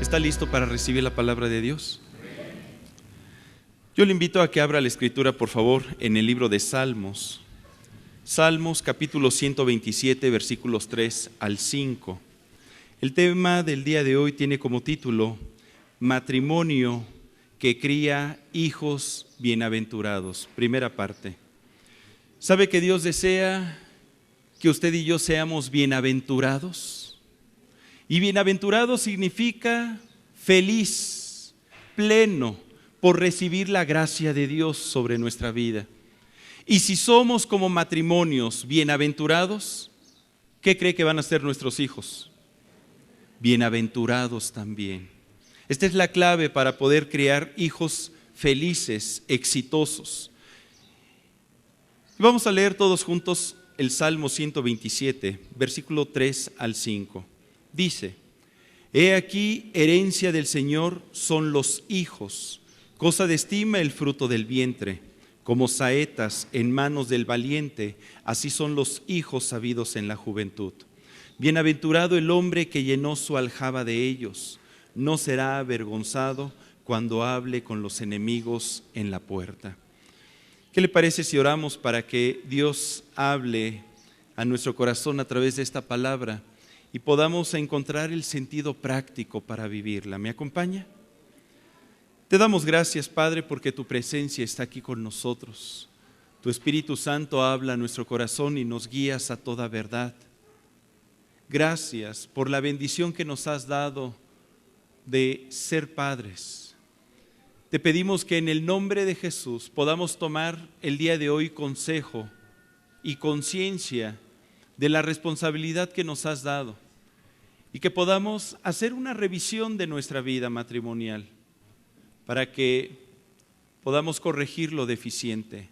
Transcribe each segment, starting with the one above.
¿Está listo para recibir la palabra de Dios? Yo le invito a que abra la escritura, por favor, en el libro de Salmos. Salmos capítulo 127, versículos 3 al 5. El tema del día de hoy tiene como título Matrimonio que cría hijos bienaventurados. Primera parte. ¿Sabe que Dios desea que usted y yo seamos bienaventurados? Y bienaventurado significa feliz, pleno, por recibir la gracia de Dios sobre nuestra vida. Y si somos como matrimonios bienaventurados, ¿qué cree que van a ser nuestros hijos? Bienaventurados también. Esta es la clave para poder criar hijos felices, exitosos. Vamos a leer todos juntos el Salmo 127, versículo 3 al 5. Dice: He aquí, herencia del Señor son los hijos, cosa de estima el fruto del vientre. Como saetas en manos del valiente, así son los hijos sabidos en la juventud. Bienaventurado el hombre que llenó su aljaba de ellos, no será avergonzado cuando hable con los enemigos en la puerta. ¿Qué le parece si oramos para que Dios hable a nuestro corazón a través de esta palabra y podamos encontrar el sentido práctico para vivirla? ¿Me acompaña? Te damos gracias, Padre, porque tu presencia está aquí con nosotros. Tu Espíritu Santo habla a nuestro corazón y nos guías a toda verdad. Gracias por la bendición que nos has dado de ser padres. Te pedimos que en el nombre de Jesús podamos tomar el día de hoy consejo y conciencia de la responsabilidad que nos has dado y que podamos hacer una revisión de nuestra vida matrimonial para que podamos corregir lo deficiente.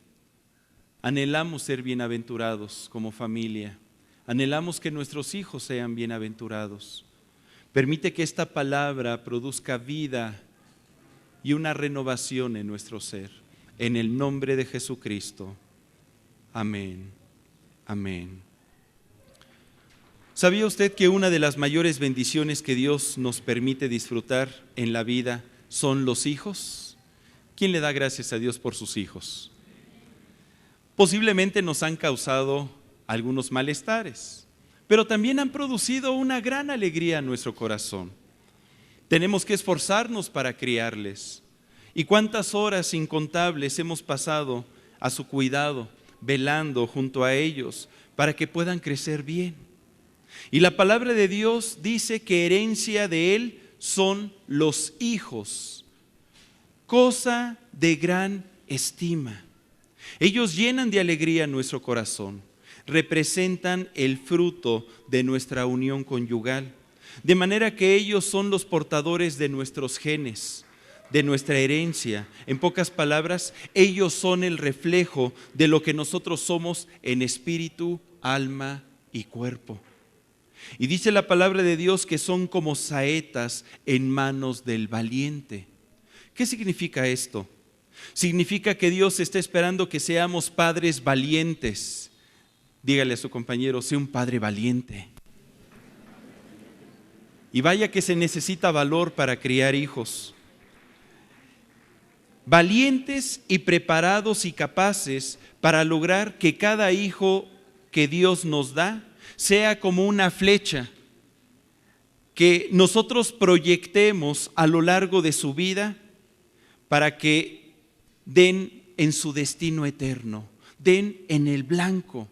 Anhelamos ser bienaventurados como familia, anhelamos que nuestros hijos sean bienaventurados. Permite que esta palabra produzca vida y una renovación en nuestro ser. En el nombre de Jesucristo. Amén. Amén. ¿Sabía usted que una de las mayores bendiciones que Dios nos permite disfrutar en la vida son los hijos? ¿Quién le da gracias a Dios por sus hijos? Posiblemente nos han causado algunos malestares, pero también han producido una gran alegría en nuestro corazón. Tenemos que esforzarnos para criarles. ¿Y cuántas horas incontables hemos pasado a su cuidado, velando junto a ellos para que puedan crecer bien? Y la palabra de Dios dice que herencia de Él son los hijos, cosa de gran estima. Ellos llenan de alegría nuestro corazón, representan el fruto de nuestra unión conyugal, de manera que ellos son los portadores de nuestros genes, de nuestra herencia. En pocas palabras, ellos son el reflejo de lo que nosotros somos en espíritu, alma y cuerpo. Y dice la palabra de Dios que son como saetas en manos del valiente. ¿Qué significa esto? Significa que Dios está esperando que seamos padres valientes. Dígale a su compañero: sé un padre valiente. Y vaya que se necesita valor para criar hijos. Valientes y preparados y capaces para lograr que cada hijo que Dios nos da sea como una flecha que nosotros proyectemos a lo largo de su vida para que den en su destino eterno, den en el blanco,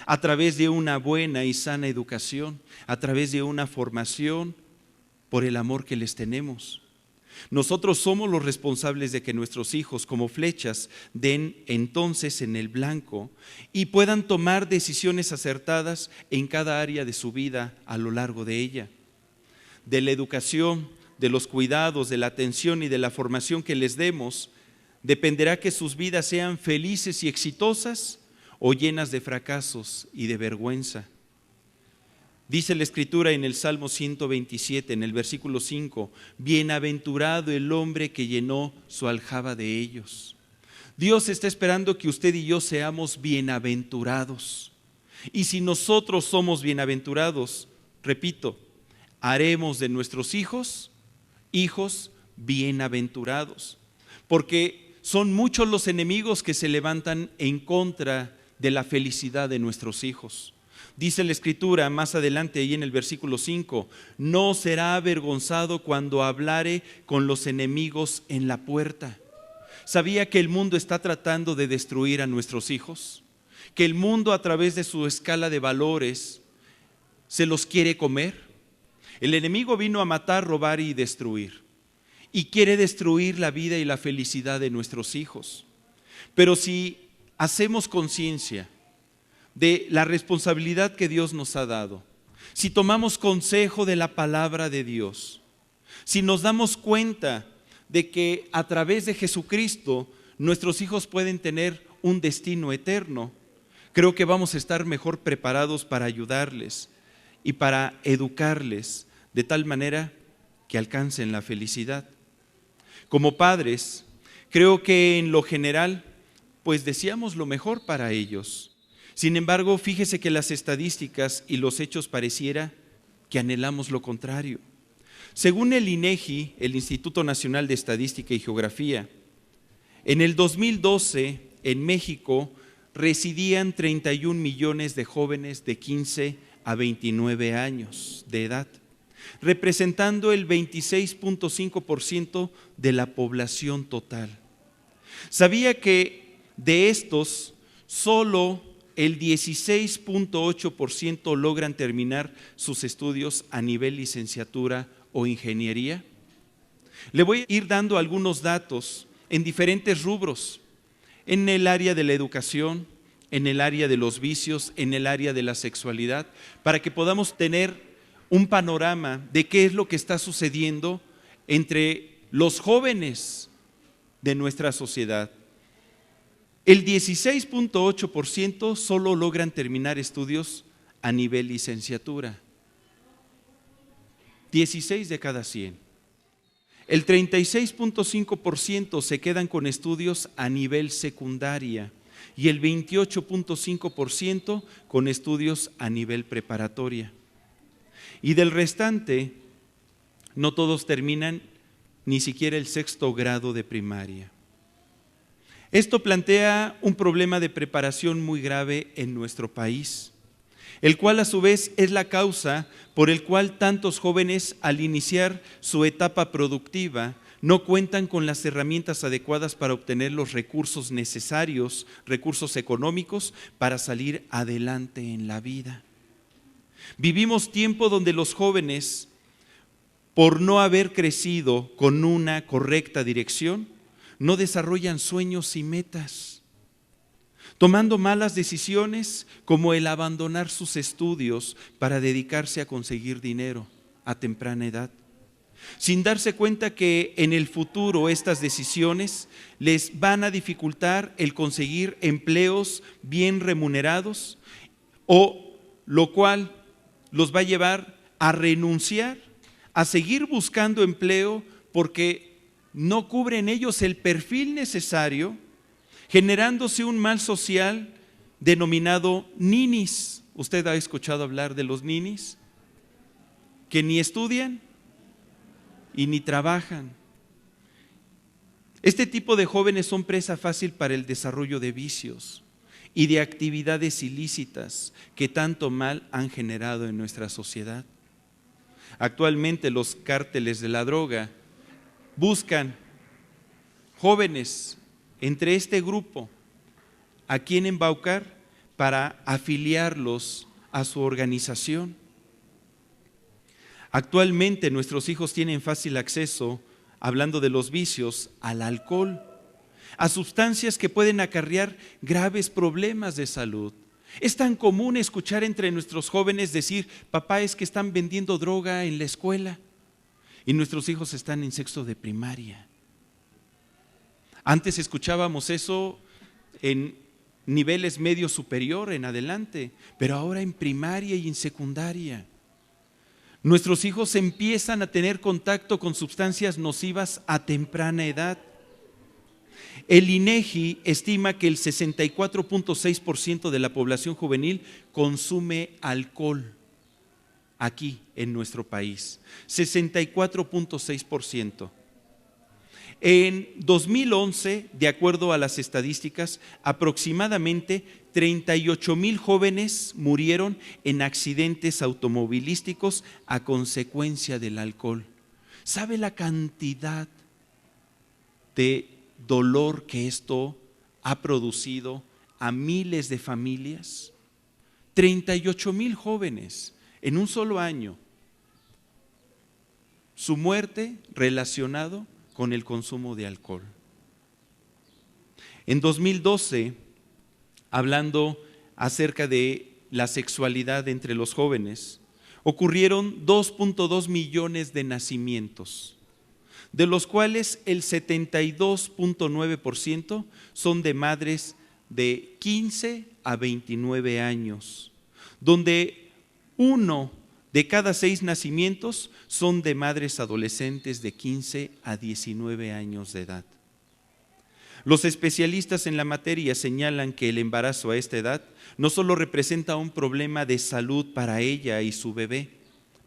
a través de una buena y sana educación, a través de una formación por el amor que les tenemos. Nosotros somos los responsables de que nuestros hijos, como flechas, den entonces en el blanco y puedan tomar decisiones acertadas en cada área de su vida a lo largo de ella. De la educación, de los cuidados, de la atención y de la formación que les demos, dependerá que sus vidas sean felices y exitosas o llenas de fracasos y de vergüenza. Dice la Escritura en el Salmo 127, en el versículo 5, bienaventurado el hombre que llenó su aljaba de ellos. Dios está esperando que usted y yo seamos bienaventurados. Y si nosotros somos bienaventurados, repito, haremos de nuestros hijos hijos bienaventurados, porque son muchos los enemigos que se levantan en contra de la felicidad de nuestros hijos. Dice la Escritura más adelante ahí en el versículo 5, no será avergonzado cuando hablare con los enemigos en la puerta. ¿Sabía que el mundo está tratando de destruir a nuestros hijos? Que el mundo, a través de su escala de valores, se los quiere comer. El enemigo vino a matar, robar y destruir, y quiere destruir la vida y la felicidad de nuestros hijos. Pero si hacemos conciencia de la responsabilidad que Dios nos ha dado, si tomamos consejo de la palabra de Dios, si nos damos cuenta de que a través de Jesucristo nuestros hijos pueden tener un destino eterno, creo que vamos a estar mejor preparados para ayudarles y para educarles de tal manera que alcancen la felicidad. Como padres, creo que en lo general, pues deseamos lo mejor para ellos. Sin embargo, fíjese que las estadísticas y los hechos pareciera que anhelamos lo contrario. Según el INEGI, el Instituto Nacional de Estadística y Geografía, en el 2012 en México residían 31 millones de jóvenes de 15 a 29 años de edad, representando el 26.5% de la población total. ¿Sabía que de estos solo el 16.8% logran terminar sus estudios a nivel licenciatura o ingeniería? Le voy a ir dando algunos datos en diferentes rubros, en el área de la educación, en el área de los vicios, en el área de la sexualidad, para que podamos tener un panorama de qué es lo que está sucediendo entre los jóvenes de nuestra sociedad. El 16.8% solo logran terminar estudios a nivel licenciatura. 16 de cada 100. El 36.5% se quedan con estudios a nivel secundaria y el 28.5% con estudios a nivel preparatoria. Y del restante, no todos terminan ni siquiera el 6º grado de primaria. Esto plantea un problema de preparación muy grave en nuestro país, el cual a su vez es la causa por el cual tantos jóvenes al iniciar su etapa productiva no cuentan con las herramientas adecuadas para obtener los recursos necesarios, recursos económicos, para salir adelante en la vida. Vivimos tiempo donde los jóvenes, por no haber crecido con una correcta dirección, no desarrollan sueños y metas, tomando malas decisiones como el abandonar sus estudios para dedicarse a conseguir dinero a temprana edad, sin darse cuenta que en el futuro estas decisiones les van a dificultar el conseguir empleos bien remunerados, o lo cual los va a llevar a renunciar, a seguir buscando empleo porque no cubren ellos el perfil necesario, generándose un mal social denominado ninis. ¿Usted ha escuchado hablar de los ninis? Que ni estudian y ni trabajan. Este tipo de jóvenes son presa fácil para el desarrollo de vicios y de actividades ilícitas que tanto mal han generado en nuestra sociedad. Actualmente los cárteles de la droga buscan jóvenes entre este grupo a quien embaucar para afiliarlos a su organización. Actualmente nuestros hijos tienen fácil acceso, hablando de los vicios, al alcohol, a sustancias que pueden acarrear graves problemas de salud. Es tan común escuchar entre nuestros jóvenes decir: papá, es que están vendiendo droga en la escuela. Y nuestros hijos están en 6º de primaria. Antes escuchábamos eso en niveles medio superior en adelante, pero ahora en primaria y en secundaria. Nuestros hijos empiezan a tener contacto con sustancias nocivas a temprana edad. El INEGI estima que el 64.6% de la población juvenil consume alcohol. aquí en nuestro país, 64.6%. En 2011, de acuerdo a las estadísticas, aproximadamente 38,000 jóvenes murieron en accidentes automovilísticos a consecuencia del alcohol. ¿Sabe la cantidad de dolor que esto ha producido a miles de familias? 38,000 jóvenes en un solo año. Su muerte relacionado con el consumo de alcohol. En 2012, hablando acerca de la sexualidad entre los jóvenes, ocurrieron 2.2 millones de nacimientos, de los cuales el 72.9% son de madres de 15 a 29 años, donde 1 de cada 6 nacimientos son de madres adolescentes de 15 a 19 años de edad. Los especialistas en la materia señalan que el embarazo a esta edad no solo representa un problema de salud para ella y su bebé,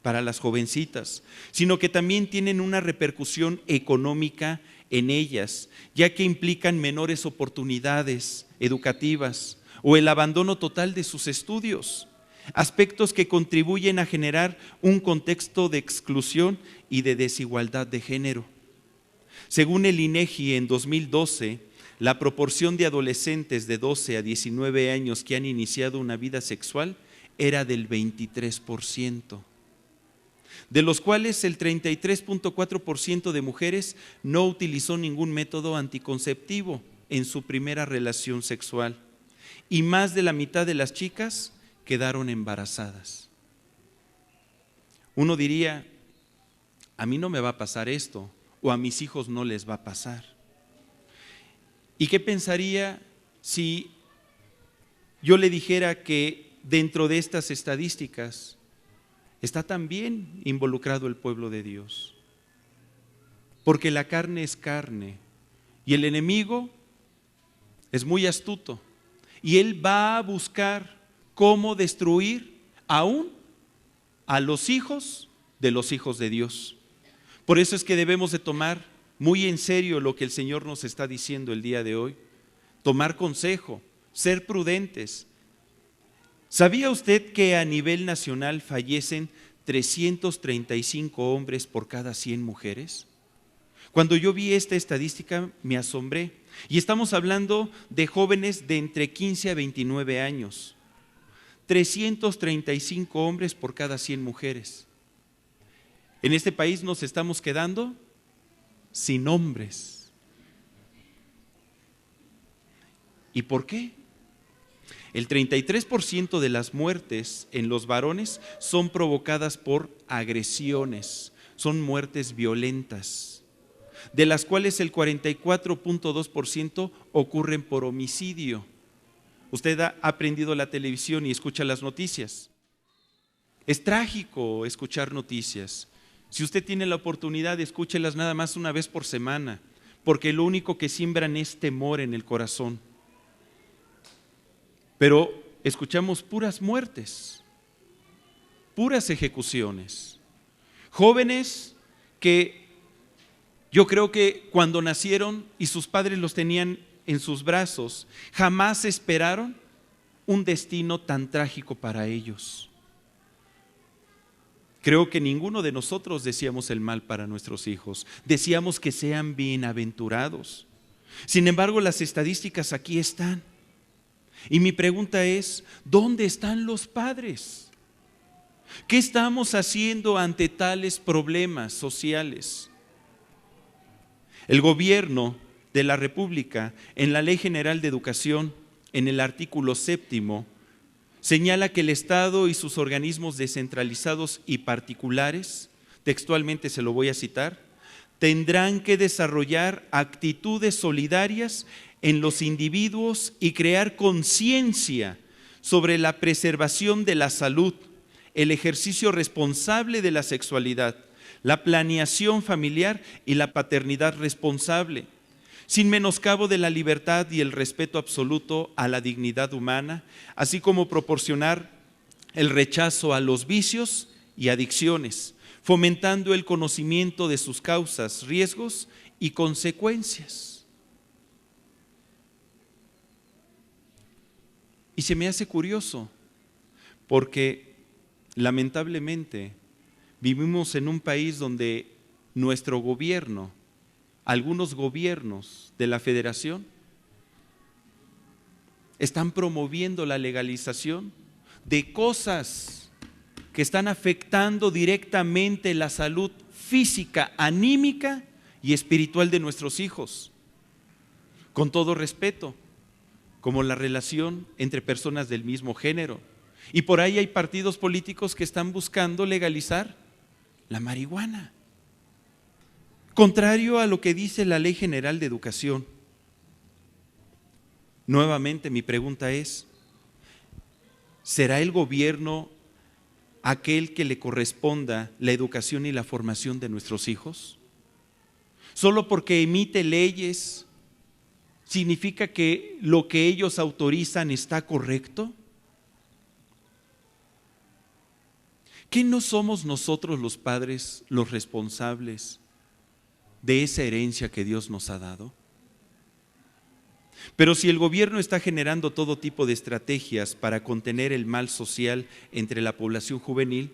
para las jovencitas, sino que también tienen una repercusión económica en ellas, ya que implican menores oportunidades educativas o el abandono total de sus estudios. Aspectos que contribuyen a generar un contexto de exclusión y de desigualdad de género. Según el INEGI, en 2012, la proporción de adolescentes de 12 a 19 años que han iniciado una vida sexual era del 23%, de los cuales el 33.4% de mujeres no utilizó ningún método anticonceptivo en su primera relación sexual, y más de la mitad de las chicas quedaron embarazadas. Uno diría, a mí no me va a pasar esto, o a mis hijos no les va a pasar. ¿Y qué pensaría si yo le dijera que dentro de estas estadísticas está también involucrado el pueblo de Dios? Porque la carne es carne y el enemigo es muy astuto y él va a buscar cómo destruir aún a los hijos de Dios. Por eso es que debemos de tomar muy en serio lo que el Señor nos está diciendo el día de hoy. Tomar consejo, ser prudentes. ¿Sabía usted que a nivel nacional fallecen 335 hombres por cada 100 mujeres? Cuando yo vi esta estadística me asombré. Y estamos hablando de jóvenes de entre 15 a 29 años. 335 hombres por cada 100 mujeres. En este país nos estamos quedando sin hombres. ¿Y por qué? El 33% de las muertes en los varones son provocadas por agresiones, son muertes violentas, de las cuales el 44.2% ocurren por homicidio. Usted ha prendido la televisión y escucha las noticias. Es trágico escuchar noticias. Si usted tiene la oportunidad, escúchelas nada más una vez por semana, porque lo único que siembran es temor en el corazón. Pero escuchamos puras muertes, puras ejecuciones. Jóvenes que yo creo que cuando nacieron y sus padres los tenían en sus brazos, jamás esperaron un destino tan trágico para ellos. Creo que ninguno de nosotros deseamos el mal para nuestros hijos, deseamos que sean bienaventurados. Sin embargo, las estadísticas aquí están. Y mi pregunta es, ¿dónde están los padres? ¿Qué estamos haciendo ante tales problemas sociales? El gobierno de la República, en la Ley General de Educación, en el artículo 7, señala que el Estado y sus organismos descentralizados y particulares, textualmente se lo voy a citar, tendrán que desarrollar actitudes solidarias en los individuos y crear conciencia sobre la preservación de la salud, el ejercicio responsable de la sexualidad, la planeación familiar y la paternidad responsable, sin menoscabo de la libertad y el respeto absoluto a la dignidad humana, así como proporcionar el rechazo a los vicios y adicciones, fomentando el conocimiento de sus causas, riesgos y consecuencias. Y se me hace curioso, porque lamentablemente vivimos en un país donde nuestro gobierno, algunos gobiernos de la federación, están promoviendo la legalización de cosas que están afectando directamente la salud física, anímica y espiritual de nuestros hijos. Con todo respeto, como la relación entre personas del mismo género. Y por ahí hay partidos políticos que están buscando legalizar la marihuana, contrario a lo que dice la Ley General de Educación. Nuevamente mi pregunta es, ¿será el gobierno aquel que le corresponda la educación y la formación de nuestros hijos? ¿Solo porque emite leyes significa que lo que ellos autorizan está correcto? ¿Qué no somos nosotros los padres los responsables de esa herencia que Dios nos ha dado? Pero si el gobierno está generando todo tipo de estrategias para contener el mal social entre la población juvenil,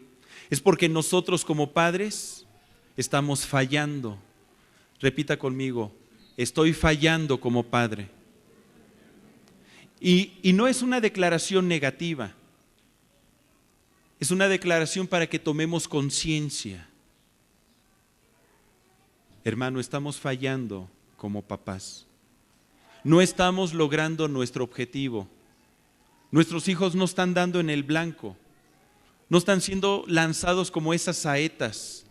es porque nosotros como padres estamos fallando. Repita conmigo, estoy fallando como padre. Y no es una declaración negativa, es una declaración para que tomemos conciencia. Hermano, estamos fallando como papás. No estamos logrando nuestro objetivo. Nuestros hijos no están dando en el blanco. No están siendo lanzados como esas saetas.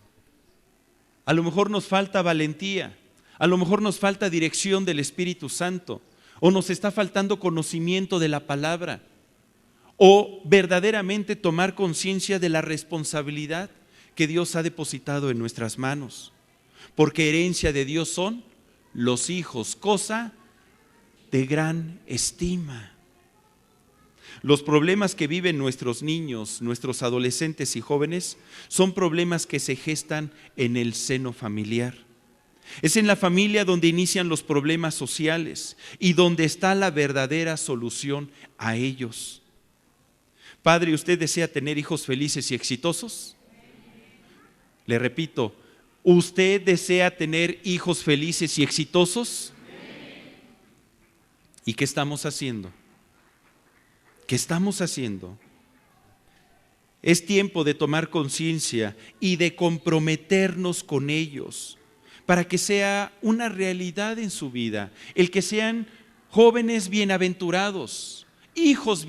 A lo mejor nos falta valentía. A lo mejor nos falta dirección del Espíritu Santo. O nos está faltando conocimiento de la palabra. O verdaderamente tomar conciencia de la responsabilidad que Dios ha depositado en nuestras manos. Porque herencia de Dios son los hijos, cosa de gran estima. Los problemas que viven nuestros niños, nuestros adolescentes y jóvenes son problemas que se gestan en el seno familiar. Es en la familia donde inician los problemas sociales y donde está la verdadera solución a ellos. Padre, ¿usted desea tener hijos felices y exitosos? Le repito, ¿usted desea tener hijos felices y exitosos? ¿Y qué estamos haciendo? ¿Qué estamos haciendo? Es tiempo de tomar conciencia y de comprometernos con ellos para que sea una realidad en su vida, el que sean jóvenes bienaventurados, hijos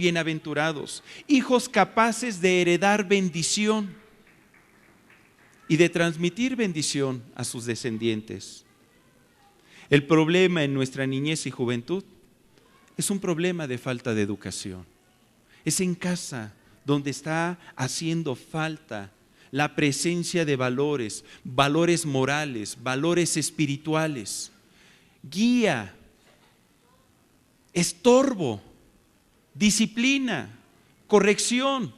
capaces de heredar bendición y de transmitir bendición a sus descendientes. El problema en nuestra niñez y juventud es un problema de falta de educación. Es en casa donde está haciendo falta la presencia de valores, valores morales, valores espirituales, guía, estorbo, disciplina, corrección,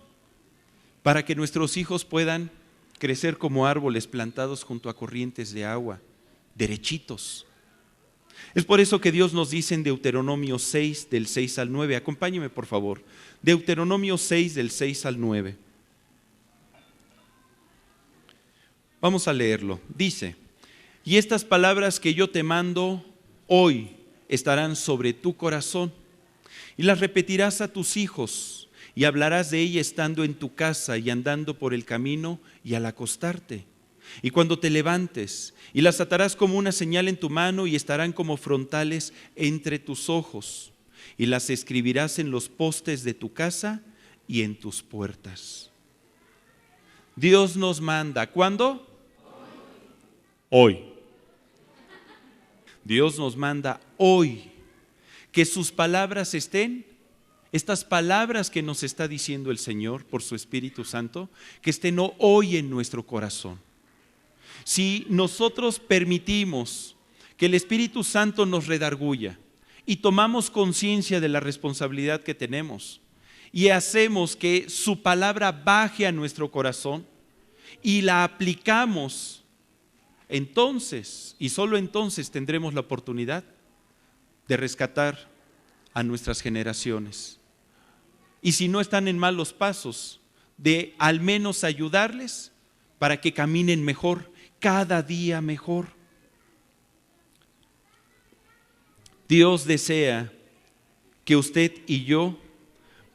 para que nuestros hijos puedan crecer como árboles plantados junto a corrientes de agua, derechitos. Es por eso que Dios nos dice en Deuteronomio 6, del 6 al 9, acompáñeme por favor, Deuteronomio 6, del 6 al 9. Vamos a leerlo. Dice, y estas palabras que yo te mando hoy estarán sobre tu corazón y las repetirás a tus hijos y hablarás de ella estando en tu casa y andando por el camino y al acostarte. Y cuando te levantes, y las atarás como una señal en tu mano y estarán como frontales entre tus ojos, y las escribirás en los postes de tu casa y en tus puertas. Dios nos manda, ¿cuándo? Hoy. Dios nos manda hoy que sus palabras estén, estas palabras que nos está diciendo el Señor por su Espíritu Santo, que estén hoy en nuestro corazón. Si nosotros permitimos que el Espíritu Santo nos redarguya y tomamos conciencia de la responsabilidad que tenemos y hacemos que su palabra baje a nuestro corazón, y la aplicamos, entonces, y solo entonces tendremos la oportunidad de rescatar a nuestras generaciones. Y si no están en malos pasos, de al menos ayudarles para que caminen mejor, cada día mejor. Dios desea que usted y yo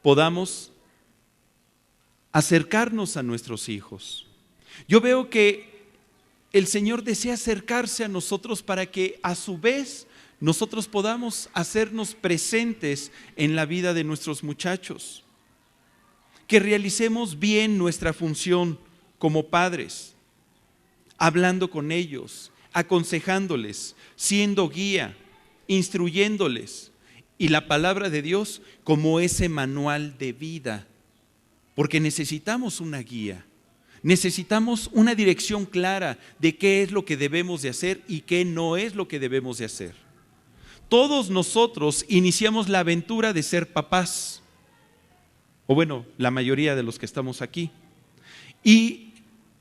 podamos acercarnos a nuestros hijos. Yo veo que el Señor desea acercarse a nosotros para que a su vez nosotros podamos hacernos presentes en la vida de nuestros muchachos. Que realicemos bien nuestra función como padres, hablando con ellos, aconsejándoles, siendo guía, instruyéndoles, y la palabra de Dios como ese manual de vida, porque necesitamos una guía, necesitamos una dirección clara de qué es lo que debemos de hacer y qué no es lo que debemos de hacer. Todos nosotros iniciamos la aventura de ser papás, o bueno, la mayoría de los que estamos aquí, y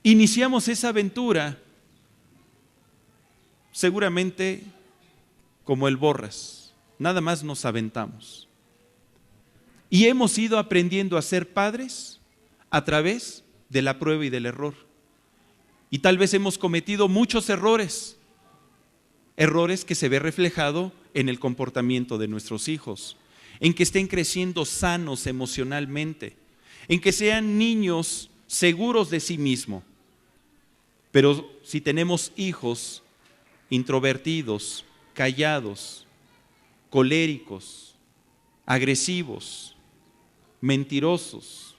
iniciamos esa aventura seguramente como el Borras, nada más nos aventamos. Y hemos ido aprendiendo a ser padres a través de la prueba y del error. Y tal vez hemos cometido muchos errores que se ve reflejado en el comportamiento de nuestros hijos, en que estén creciendo sanos emocionalmente, en que sean niños seguros de sí mismos. Pero si tenemos hijos introvertidos, callados, coléricos, agresivos, mentirosos,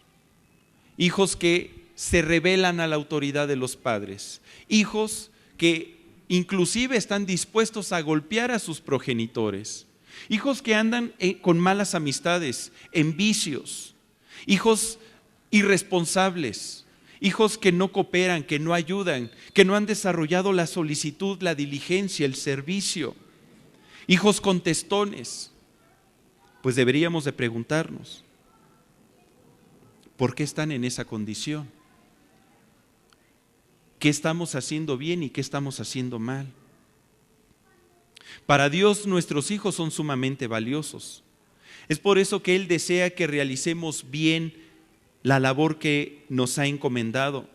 hijos que se rebelan a la autoridad de los padres, hijos que inclusive están dispuestos a golpear a sus progenitores, hijos que andan con malas amistades, en vicios, hijos irresponsables, hijos que no cooperan, que no ayudan, que no han desarrollado la solicitud, la diligencia, el servicio, hijos contestones. Pues deberíamos de preguntarnos, ¿por qué están en esa condición? ¿Qué estamos haciendo bien y qué estamos haciendo mal? Para Dios nuestros hijos son sumamente valiosos. Es por eso que Él desea que realicemos bien la labor que nos ha encomendado,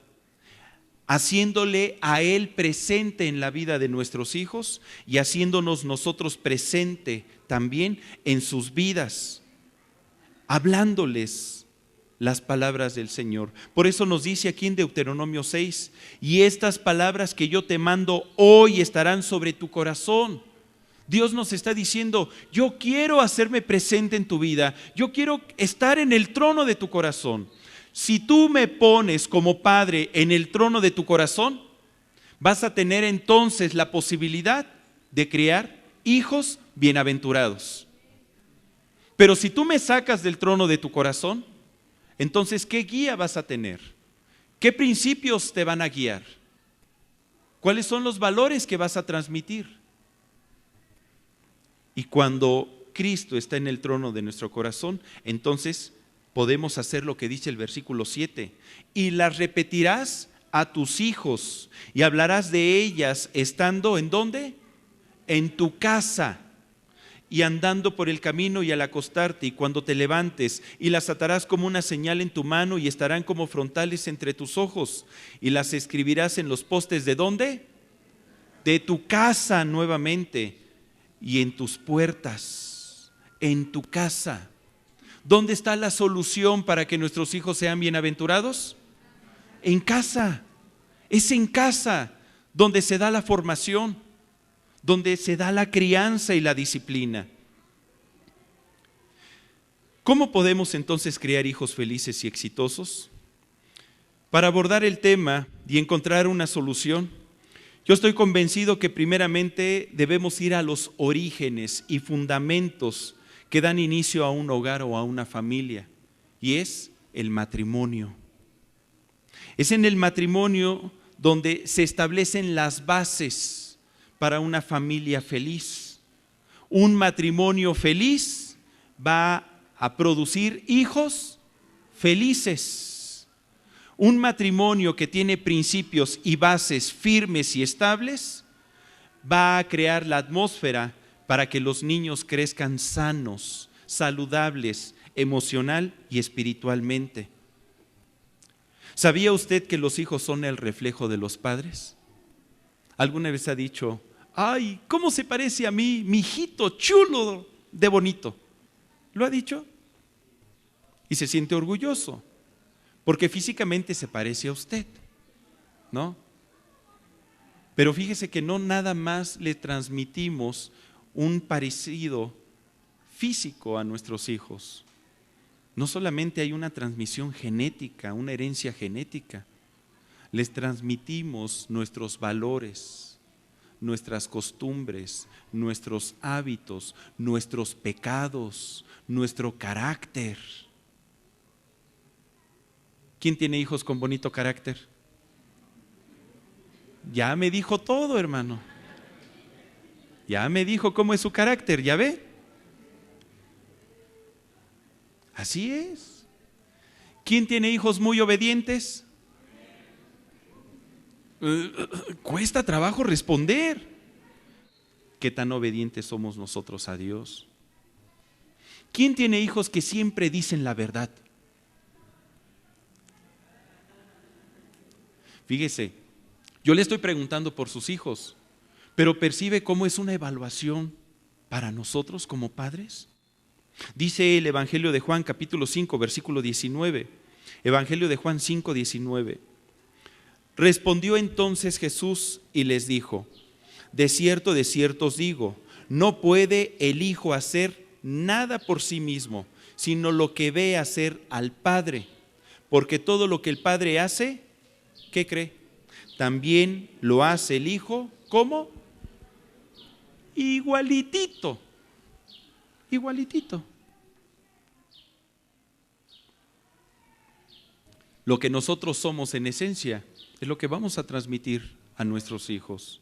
haciéndole a Él presente en la vida de nuestros hijos y haciéndonos nosotros presente también en sus vidas, hablándoles las palabras del Señor. Por eso nos dice aquí en Deuteronomio 6, y estas palabras que yo te mando hoy estarán sobre tu corazón. Dios nos está diciendo, yo quiero hacerme presente en tu vida, yo quiero estar en el trono de tu corazón. Si tú me pones como padre en el trono de tu corazón, vas a tener entonces la posibilidad de criar hijos bienaventurados. Pero si tú me sacas del trono de tu corazón, entonces ¿qué guía vas a tener? ¿Qué principios te van a guiar? ¿Cuáles son los valores que vas a transmitir? Y cuando Cristo está en el trono de nuestro corazón, entonces podemos hacer lo que dice el versículo 7. Y las repetirás a tus hijos y hablarás de ellas estando ¿en dónde? En tu casa y andando por el camino y al acostarte y cuando te levantes, y las atarás como una señal en tu mano y estarán como frontales entre tus ojos y las escribirás en los postes ¿de dónde? De tu casa nuevamente y en tus puertas, en tu casa. ¿Dónde está la solución para que nuestros hijos sean bienaventurados? En casa. Es en casa donde se da la formación, donde se da la crianza y la disciplina. ¿Cómo podemos entonces criar hijos felices y exitosos? Para abordar el tema y encontrar una solución, yo estoy convencido que primeramente debemos ir a los orígenes y fundamentos que dan inicio a un hogar o a una familia, y es el matrimonio. Es en el matrimonio donde se establecen las bases para una familia feliz. Un matrimonio feliz va a producir hijos felices. Un matrimonio que tiene principios y bases firmes y estables va a crear la atmósfera para que los niños crezcan sanos, saludables, emocional y espiritualmente. ¿Sabía usted que los hijos son el reflejo de los padres? ¿Alguna vez ha dicho, ay, cómo se parece a mí, mi hijito chulo de bonito? ¿Lo ha dicho? Y se siente orgulloso, porque físicamente se parece a usted, ¿no? Pero fíjese que no nada más le transmitimos un parecido físico a nuestros hijos. No solamente hay una transmisión genética, una herencia genética, les transmitimos nuestros valores, nuestras costumbres, nuestros hábitos, nuestros pecados, nuestro carácter. ¿Quién tiene hijos con bonito carácter? Ya me dijo todo, hermano. Ya me dijo cómo es su carácter, ¿ya ve? Así es. ¿Quién tiene hijos muy obedientes? Cuesta trabajo responder. ¿Qué tan obedientes somos nosotros a Dios? ¿Quién tiene hijos que siempre dicen la verdad? Fíjese, yo le estoy preguntando por sus hijos, pero percibe cómo es una evaluación para nosotros como padres. Dice el Evangelio de Juan, capítulo 5, versículo 19. Evangelio de Juan 5, 19. Respondió entonces Jesús y les dijo: de cierto os digo, no puede el Hijo hacer nada por sí mismo, sino lo que ve hacer al Padre. Porque todo lo que el Padre hace, ¿qué cree? También lo hace el Hijo, ¿cómo? Igualitito. Igualitito. Lo que nosotros somos en esencia es lo que vamos a transmitir a nuestros hijos.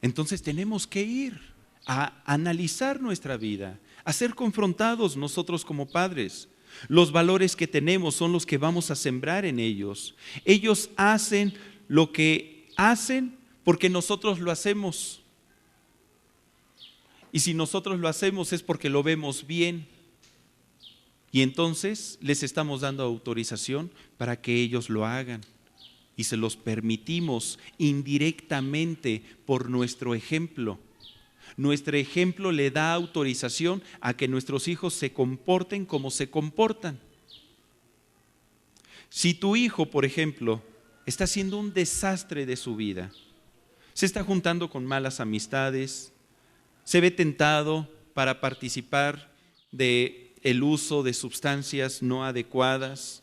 Entonces tenemos que ir a analizar nuestra vida, a ser confrontados nosotros como padres. Los valores que tenemos son los que vamos a sembrar en ellos. Ellos hacen lo que hacen porque nosotros lo hacemos. Y si nosotros lo hacemos es porque lo vemos bien. Y entonces les estamos dando autorización para que ellos lo hagan. Y se los permitimos indirectamente por nuestro ejemplo. Nuestro ejemplo le da autorización a que nuestros hijos se comporten como se comportan. Si tu hijo, por ejemplo, está haciendo un desastre de su vida, se está juntando con malas amistades, se ve tentado para participar del uso de sustancias no adecuadas,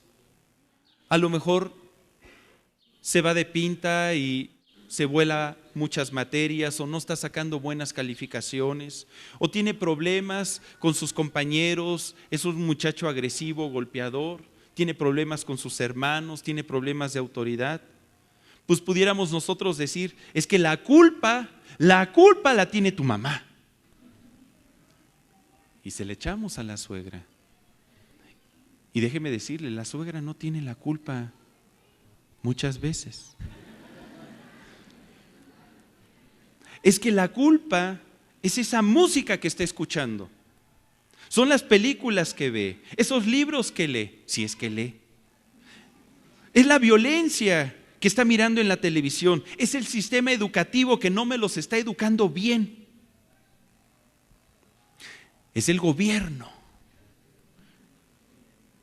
a lo mejor se va de pinta y se vuela muchas materias, o no está sacando buenas calificaciones, o tiene problemas con sus compañeros, es un muchacho agresivo, golpeador, tiene problemas con sus hermanos, tiene problemas de autoridad, pues pudiéramos nosotros decir, es que la culpa la tiene tu mamá. Y se le echamos a la suegra. Y déjeme decirle, la suegra no tiene la culpa muchas veces. Es que la culpa es esa música que está escuchando. Son las películas que ve, esos libros que lee, si es que lee. Es la violencia que está mirando en la televisión. Es el sistema educativo que no me los está educando bien. Es el gobierno.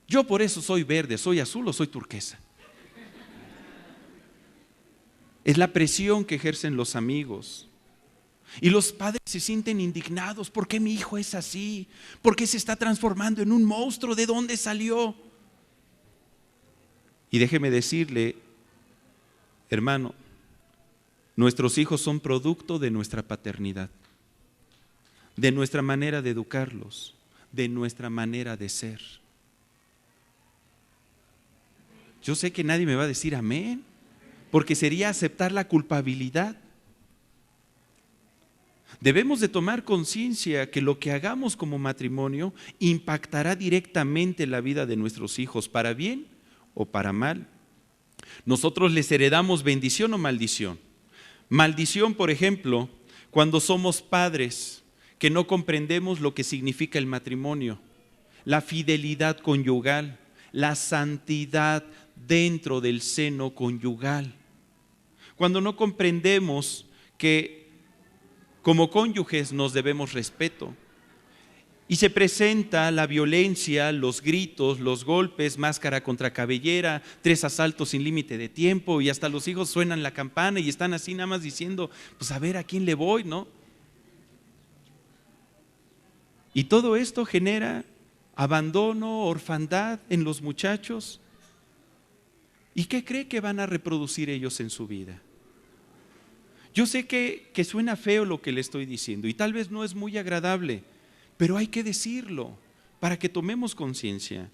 Yo por eso soy verde, soy azul o soy turquesa. Es la presión que ejercen los amigos. Y los padres se sienten indignados. ¿Por qué mi hijo es así? ¿Por qué se está transformando en un monstruo? ¿De dónde salió? Y déjeme decirle, hermano, nuestros hijos son producto de nuestra paternidad, de nuestra manera de educarlos, de nuestra manera de ser. Yo sé que nadie me va a decir amén, porque sería aceptar la culpabilidad. Debemos de tomar conciencia que lo que hagamos como matrimonio impactará directamente la vida de nuestros hijos, para bien o para mal. Nosotros les heredamos bendición o maldición. Maldición, por ejemplo, cuando somos padres que no comprendemos lo que significa el matrimonio, la fidelidad conyugal, la santidad dentro del seno conyugal. Cuando no comprendemos que como cónyuges nos debemos respeto y se presenta la violencia, los gritos, los golpes, máscara contra cabellera, 3 asaltos sin límite de tiempo y hasta los hijos suenan la campana y están así nada más diciendo, pues a ver a quién le voy, ¿no? Y todo esto genera abandono, orfandad en los muchachos. ¿Y qué cree que van a reproducir ellos en su vida? Yo sé que suena feo lo que le estoy diciendo y tal vez no es muy agradable, pero hay que decirlo para que tomemos conciencia.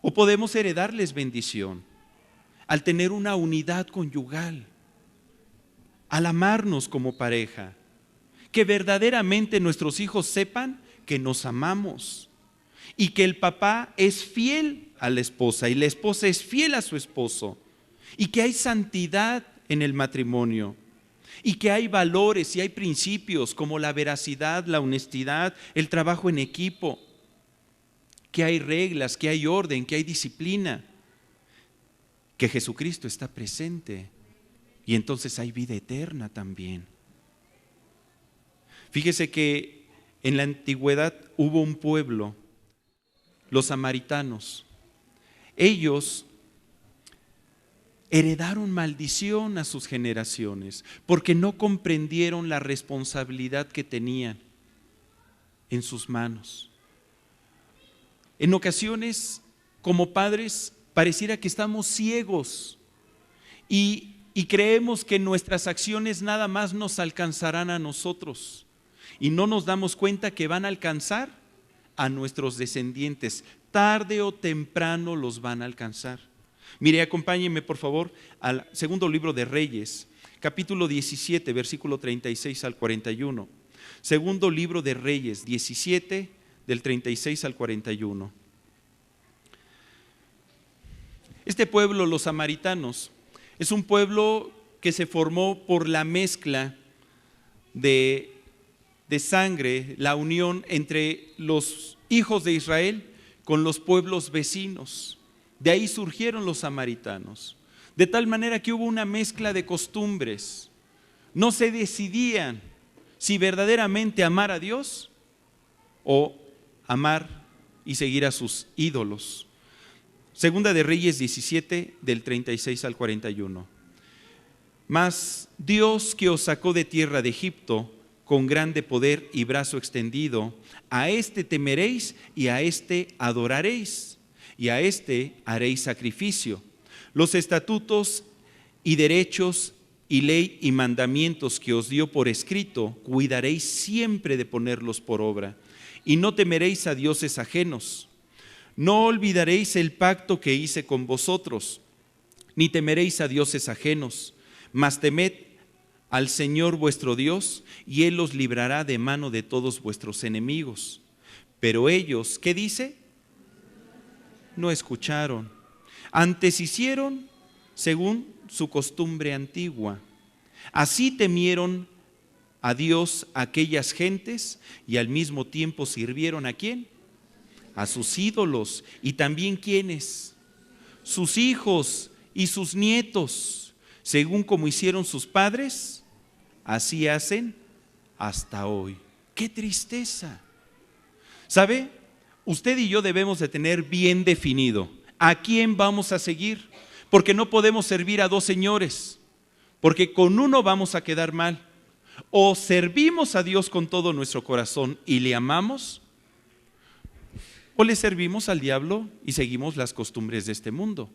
O podemos heredarles bendición al tener una unidad conyugal, al amarnos como pareja, que verdaderamente nuestros hijos sepan que nos amamos y que el papá es fiel a la esposa y la esposa es fiel a su esposo y que hay santidad en el matrimonio y que hay valores y hay principios como la veracidad, la honestidad, el trabajo en equipo, que hay reglas, que hay orden, que hay disciplina, que Jesucristo está presente y entonces hay vida eterna también. Fíjese que en la antigüedad hubo un pueblo, los samaritanos. Ellos heredaron maldición a sus generaciones porque no comprendieron la responsabilidad que tenían en sus manos. En ocasiones, como padres, pareciera que estamos ciegos y creemos que nuestras acciones nada más nos alcanzarán a nosotros y no nos damos cuenta que van a alcanzar a nuestros descendientes. Tarde o temprano los van a alcanzar. Mire, acompáñenme por favor al segundo libro de Reyes, capítulo 17, versículo 36 al 41. Segundo libro de Reyes, 17, del 36 al 41. Este pueblo, los samaritanos, es un pueblo que se formó por la mezcla de sangre, la unión entre los hijos de Israel con los pueblos vecinos. De ahí surgieron los samaritanos, de tal manera que hubo una mezcla de costumbres. No se decidían si verdaderamente amar a Dios o amar y seguir a sus ídolos. Segunda de Reyes 17, del 36 al 41. Mas Dios que os sacó de tierra de Egipto con grande poder y brazo extendido, a este temeréis y a este adoraréis, y a este haréis sacrificio. Los estatutos y derechos y ley y mandamientos que os dio por escrito, cuidaréis siempre de ponerlos por obra, y no temeréis a dioses ajenos. No olvidaréis el pacto que hice con vosotros, ni temeréis a dioses ajenos, mas temed al Señor vuestro Dios, y Él os librará de mano de todos vuestros enemigos. Pero ellos, ¿qué dice? No escucharon. Antes hicieron según su costumbre antigua. Así temieron a Dios aquellas gentes y al mismo tiempo sirvieron ¿a quién? A sus ídolos. Y también ¿quiénes? Sus hijos y sus nietos, según como hicieron sus padres, así hacen hasta hoy. ¡Qué tristeza! ¿Sabe? Usted y yo debemos de tener bien definido a quién vamos a seguir, porque no podemos servir a dos señores, porque con uno vamos a quedar mal. O servimos a Dios con todo nuestro corazón y le amamos, o le servimos al diablo y seguimos las costumbres de este mundo.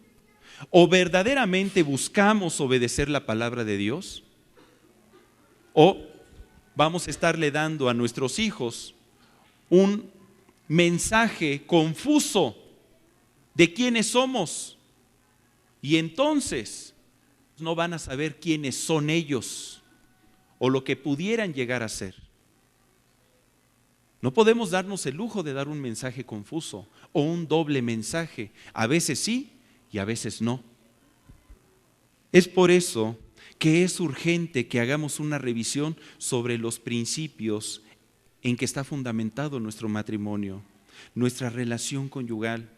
O verdaderamente buscamos obedecer la palabra de Dios, o vamos a estarle dando a nuestros hijos un mensaje confuso de quiénes somos, y entonces no van a saber quiénes son ellos o lo que pudieran llegar a ser. No podemos darnos el lujo de dar un mensaje confuso o un doble mensaje. A veces sí y a veces no. Es por eso que es urgente que hagamos una revisión sobre los principios en que está fundamentado nuestro matrimonio, nuestra relación conyugal.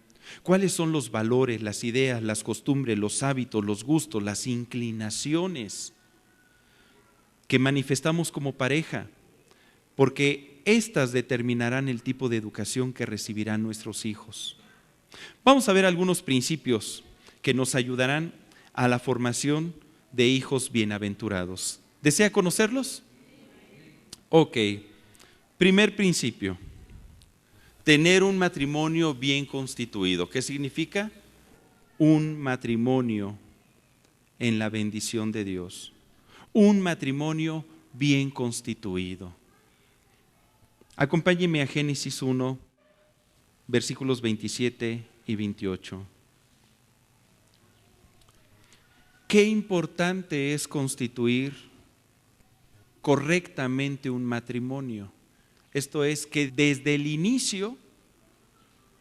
¿Cuáles son los valores, las ideas, las costumbres, los hábitos, los gustos, las inclinaciones que manifestamos como pareja? Porque estas determinarán el tipo de educación que recibirán nuestros hijos. Vamos a ver algunos principios que nos ayudarán a la formación de hijos bienaventurados. ¿Desea conocerlos? Ok. Primer principio, tener un matrimonio bien constituido. ¿Qué significa? Un matrimonio en la bendición de Dios. Un matrimonio bien constituido. Acompáñeme a Génesis 1, versículos 27 y 28. Qué importante es constituir correctamente un matrimonio. Esto es, que desde el inicio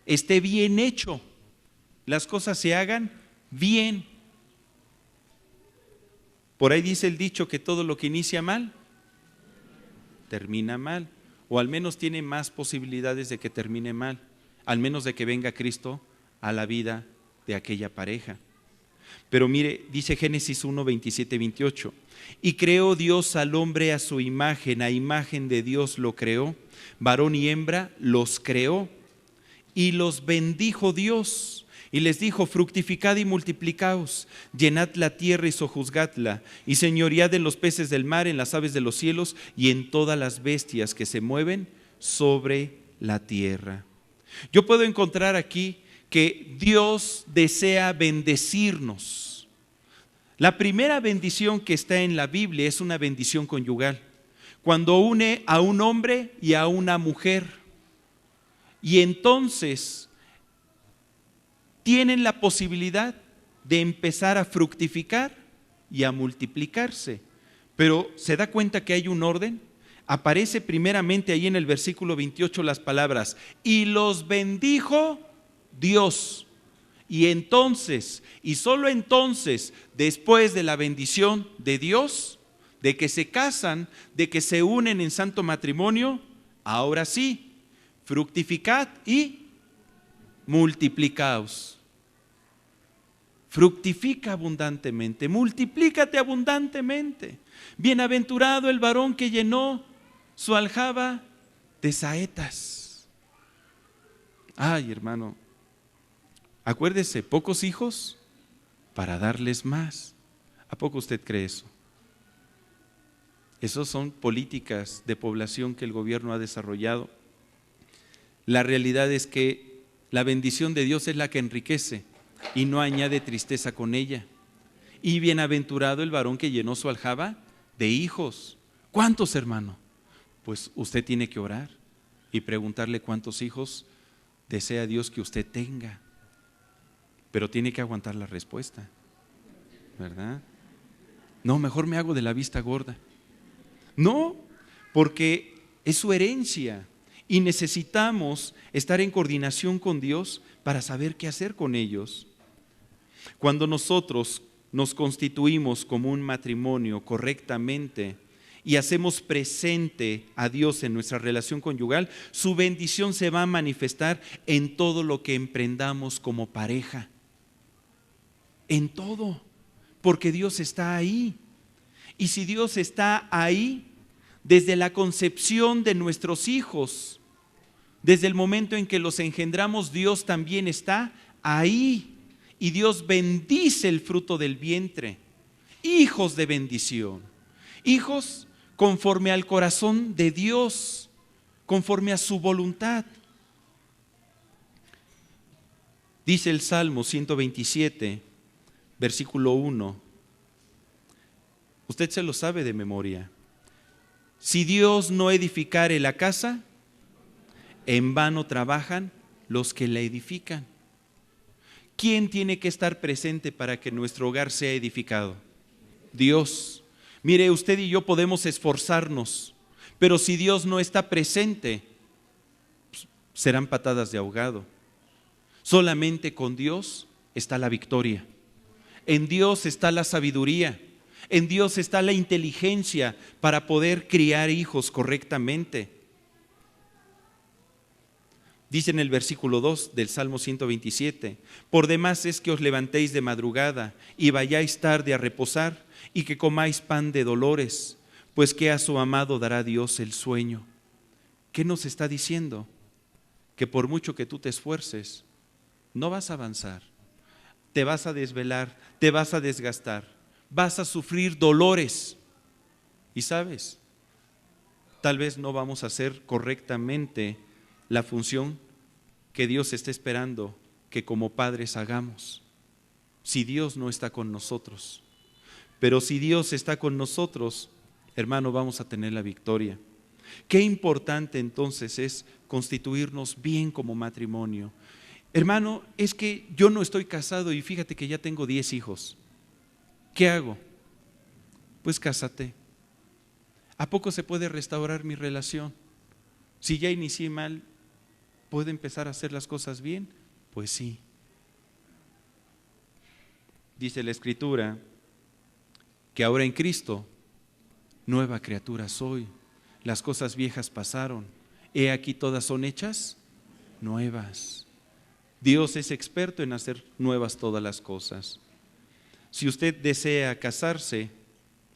esté bien hecho, las cosas se hagan bien. Por ahí dice el dicho que todo lo que inicia mal, termina mal, o al menos tiene más posibilidades de que termine mal, al menos de que venga Cristo a la vida de aquella pareja. Pero mire, dice Génesis 1, 27, 28, y creó Dios al hombre a su imagen, a imagen de Dios lo creó, varón y hembra los creó, y los bendijo Dios, y les dijo: fructificad y multiplicaos, llenad la tierra y sojuzgadla, y señoread en los peces del mar, en las aves de los cielos, y en todas las bestias que se mueven sobre la tierra. Yo puedo encontrar aquí que Dios desea bendecirnos. La primera bendición que está en la Biblia es una bendición conyugal, cuando une a un hombre y a una mujer, y entonces tienen la posibilidad de empezar a fructificar y a multiplicarse. Pero ¿se da cuenta que hay un orden? Aparece primeramente ahí en el versículo 28 las palabras: y los bendijo Dios. Y entonces, y solo entonces, después de la bendición de Dios, de que se casan, de que se unen en santo matrimonio, ahora sí, fructificad y multiplicaos. Fructifica abundantemente, multiplícate abundantemente. Bienaventurado el varón que llenó su aljaba de saetas. Ay, hermano, acuérdese, pocos hijos para darles más. ¿A poco usted cree eso? Esas son políticas de población que el gobierno ha desarrollado. La realidad es que la bendición de Dios es la que enriquece y no añade tristeza con ella. Y bienaventurado el varón que llenó su aljaba de hijos. ¿Cuántos, hermano? Pues usted tiene que orar y preguntarle cuántos hijos desea Dios que usted tenga. Pero tiene que aguantar la respuesta, ¿verdad? No, mejor me hago de la vista gorda. No, porque es su herencia y necesitamos estar en coordinación con Dios para saber qué hacer con ellos. Cuando nosotros nos constituimos como un matrimonio correctamente y hacemos presente a Dios en nuestra relación conyugal, su bendición se va a manifestar en todo lo que emprendamos como pareja. En todo, porque Dios está ahí. Y si Dios está ahí, desde la concepción de nuestros hijos, desde el momento en que los engendramos, Dios también está ahí. Y Dios bendice el fruto del vientre. Hijos de bendición. Hijos conforme al corazón de Dios, conforme a su voluntad. Dice el Salmo 127, versículo 1. Usted se lo sabe de memoria. Si Dios no edificare la casa, en vano trabajan los que la edifican. ¿Quién tiene que estar presente para que nuestro hogar sea edificado? Dios. Mire, usted y yo podemos esforzarnos, pero si Dios no está presente, serán patadas de ahogado. Solamente con Dios está la victoria. En Dios está la sabiduría. En Dios está la inteligencia para poder criar hijos correctamente. Dice en el versículo 2 del Salmo 127, por demás es que os levantéis de madrugada y vayáis tarde a reposar y que comáis pan de dolores, pues que a su amado dará Dios el sueño. ¿Qué nos está diciendo? Que por mucho que tú te esfuerces, no vas a avanzar, te vas a desvelar, te vas a desgastar, vas a sufrir dolores. Y sabes, tal vez no vamos a hacer correctamente la función que Dios está esperando que como padres hagamos, si Dios no está con nosotros. Pero si Dios está con nosotros, hermano, vamos a tener la victoria. Qué importante entonces es constituirnos bien como matrimonio. Hermano, es que yo no estoy casado y fíjate que ya tengo 10 hijos. ¿Qué hago? Pues cásate. ¿A poco se puede restaurar mi relación? Si ya inicié mal, ¿puedo empezar a hacer las cosas bien? Pues sí. Dice la Escritura que ahora en Cristo, nueva criatura soy. Las cosas viejas pasaron. He aquí todas son hechas nuevas. Dios es experto en hacer nuevas todas las cosas. Si usted desea casarse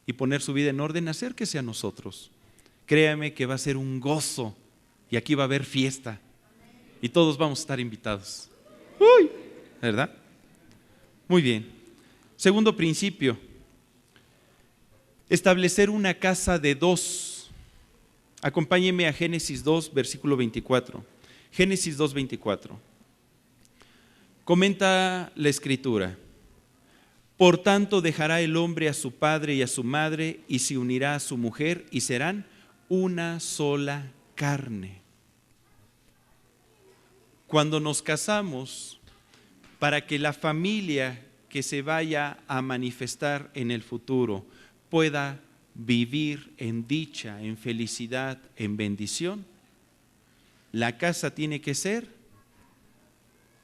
y poner su vida en orden, acérquese a nosotros. Créame que va a ser un gozo y aquí va a haber fiesta y todos vamos a estar invitados. ¡Uy! ¿Verdad? Muy bien. Segundo principio, establecer una casa de dos. Acompáñeme a Génesis 2, versículo 24. Génesis 2, 24. Comenta la Escritura: por tanto dejará el hombre a su padre y a su madre y se unirá a su mujer y serán una sola carne. Cuando nos casamos, para que la familia que se vaya a manifestar en el futuro pueda vivir en dicha, en felicidad, en bendición, la casa tiene que ser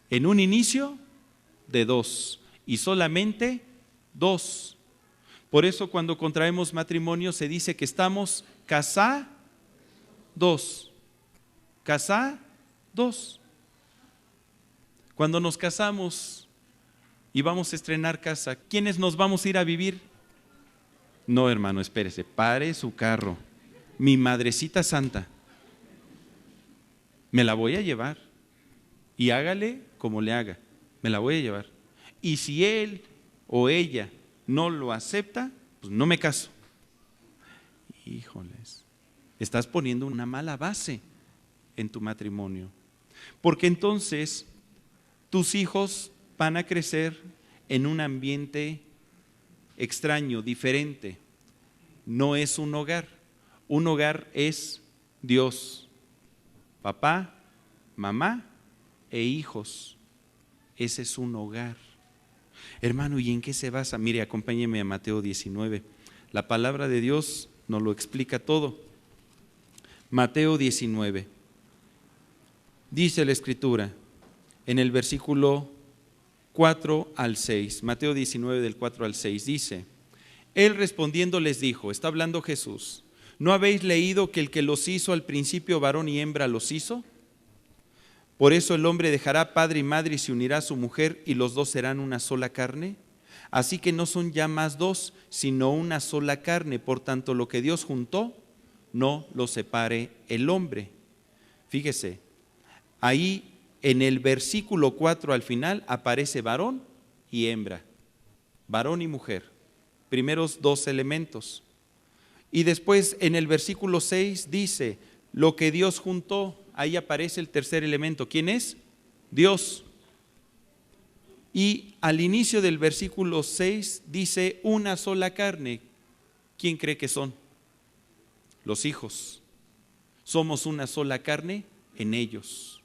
en un inicio de dos y solamente dos. Por eso cuando contraemos matrimonio se dice que estamos casados. Casados. Cuando nos casamos y vamos a estrenar casa, ¿quiénes nos vamos a ir a vivir? No, hermano, espérese, pare su carro. Mi madrecita santa, me la voy a llevar y hágale como le haga, me la voy a llevar. Y si él o ella no lo acepta, pues no me caso. Híjoles, estás poniendo una mala base en tu matrimonio, porque entonces tus hijos van a crecer en un ambiente extraño, diferente. No es un hogar. Un hogar es Dios, papá, mamá e hijos. Ese es un hogar. Hermano, ¿y en qué se basa? Mire, acompáñeme a Mateo 19. La palabra de Dios nos lo explica todo. Mateo 19. Dice la Escritura en el versículo 4 al 6. Mateo 19 del 4 al 6 dice: Él respondiendo les dijo, está hablando Jesús, ¿no habéis leído que el que los hizo al principio varón y hembra los hizo? Por eso el hombre dejará padre y madre y se unirá a su mujer y los dos serán una sola carne. Así que no son ya más dos, sino una sola carne. Por tanto, lo que Dios juntó, no lo separe el hombre. Fíjese, ahí en el versículo 4 al final aparece varón y hembra, varón y mujer, primeros dos elementos. Y después en el versículo 6 dice, lo que Dios juntó, ahí aparece el tercer elemento. ¿Quién es? Dios. Y al inicio del versículo 6 dice una sola carne. ¿Quién cree que son? Los hijos. Somos una sola carne en ellos.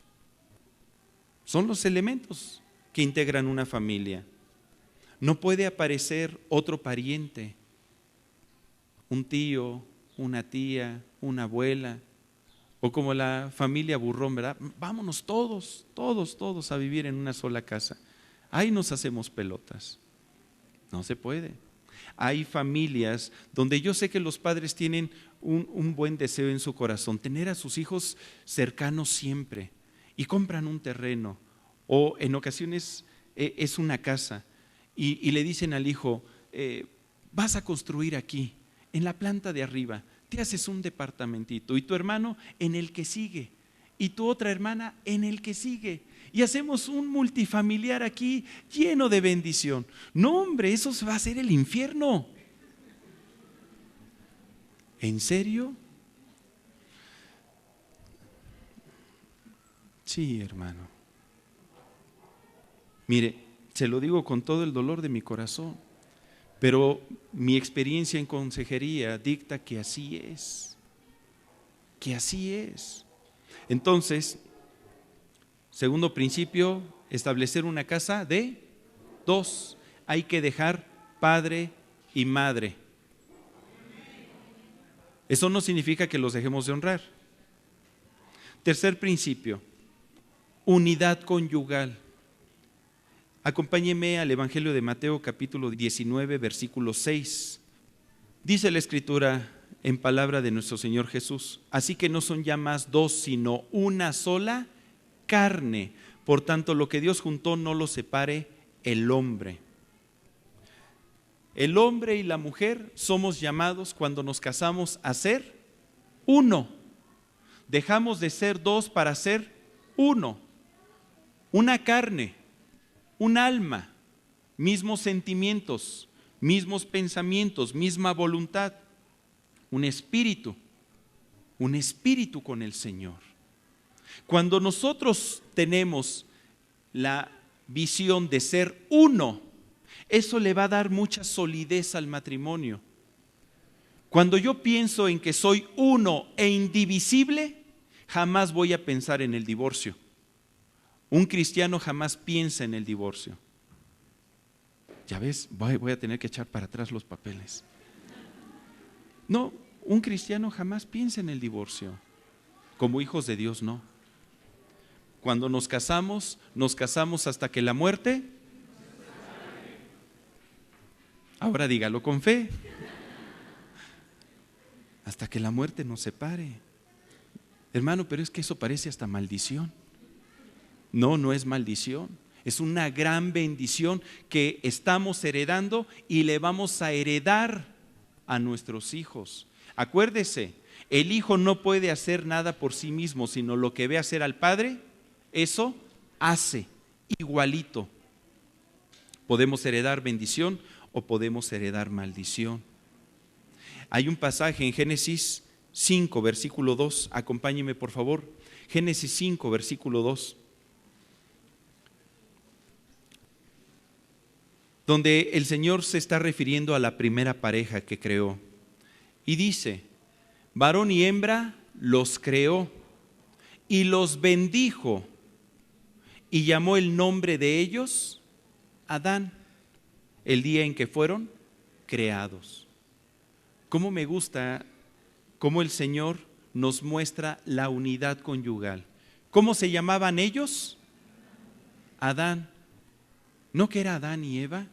Son los elementos que integran una familia. No puede aparecer otro pariente, un tío, una tía, una abuela, o como la familia Burrón, ¿verdad? Vámonos todos a vivir en una sola casa. ahí nos hacemos pelotas. No se puede. Hay familias donde yo sé que los padres tienen un buen deseo en su corazón, tener a sus hijos cercanos siempre, y compran un terreno o en ocasiones es una casa y le dicen al hijo, vas a construir aquí, en la planta de arriba, te haces un departamentito y tu hermano en el que sigue y tu otra hermana en el que sigue. Y hacemos un multifamiliar aquí lleno de bendición. No, hombre, eso va a ser el infierno. ¿En serio? Sí, hermano. Mire, se lo digo con todo el dolor de mi corazón, pero mi experiencia en consejería dicta que así es. Que así es. Entonces, segundo principio, establecer una casa de dos. Hay que dejar padre y madre. Eso no significa que los dejemos de honrar. Tercer principio, unidad conyugal. Acompáñeme al Evangelio de Mateo capítulo 19, versículo 6. Dice la Escritura en palabra de nuestro Señor Jesús: así que no son ya más dos, sino una sola carne. Por tanto, lo que Dios juntó no lo separe el hombre. El hombre y la mujer somos llamados cuando nos casamos a ser uno. Dejamos de ser dos para ser uno. Una carne, un alma, mismos sentimientos, mismos pensamientos, misma voluntad. Un espíritu con el Señor. Cuando nosotros tenemos la visión de ser uno, eso le va a dar mucha solidez al matrimonio. Cuando yo pienso en que soy uno e indivisible, jamás voy a pensar en el divorcio. Un cristiano jamás piensa en el divorcio. Ya ves, voy a tener que echar para atrás los papeles. No, un cristiano jamás piensa en el divorcio. Como hijos de Dios, no. Cuando nos casamos hasta que la muerte. Ahora dígalo con fe. Hasta que la muerte nos separe. Hermano, pero es que eso parece hasta maldición. No, no es maldición. Es una gran bendición que estamos heredando y le vamos a heredar a nuestros hijos. Acuérdese, el hijo no puede hacer nada por sí mismo, sino lo que ve hacer al padre, eso hace igualito. Podemos heredar bendición o podemos heredar maldición. Hay un pasaje en Génesis 5, versículo 2. Acompáñeme, por favor. Génesis 5, versículo 2. Donde el Señor se está refiriendo a la primera pareja que creó. Y dice: varón y hembra los creó y los bendijo y llamó el nombre de ellos Adán, el día en que fueron creados. ¿Cómo me gusta cómo el Señor nos muestra la unidad conyugal? ¿Cómo se llamaban ellos? Adán. ¿No que era Adán y Eva?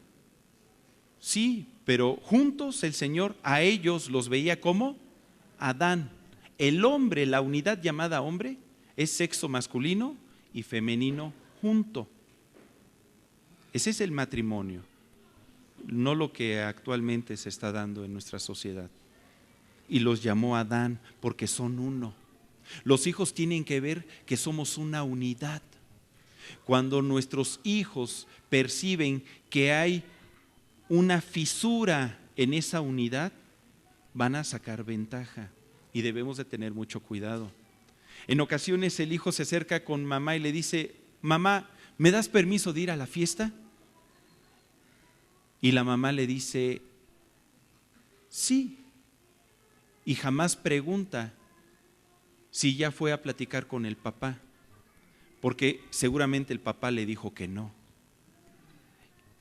Sí, pero juntos el Señor a ellos los veía como Adán. El hombre, la unidad llamada hombre, es sexo masculino y femenino junto. Ese es el matrimonio, no lo que actualmente se está dando en nuestra sociedad. Y los llamó Adán porque son uno. Los hijos tienen que ver que somos una unidad. Cuando nuestros hijos perciben que hay una fisura en esa unidad, van a sacar ventaja y debemos de tener mucho cuidado. En ocasiones el hijo se acerca con mamá y le dice: mamá, ¿me das permiso de ir a la fiesta? Y la mamá le dice: sí. Y jamás pregunta si ya fue a platicar con el papá, porque seguramente el papá le dijo que no.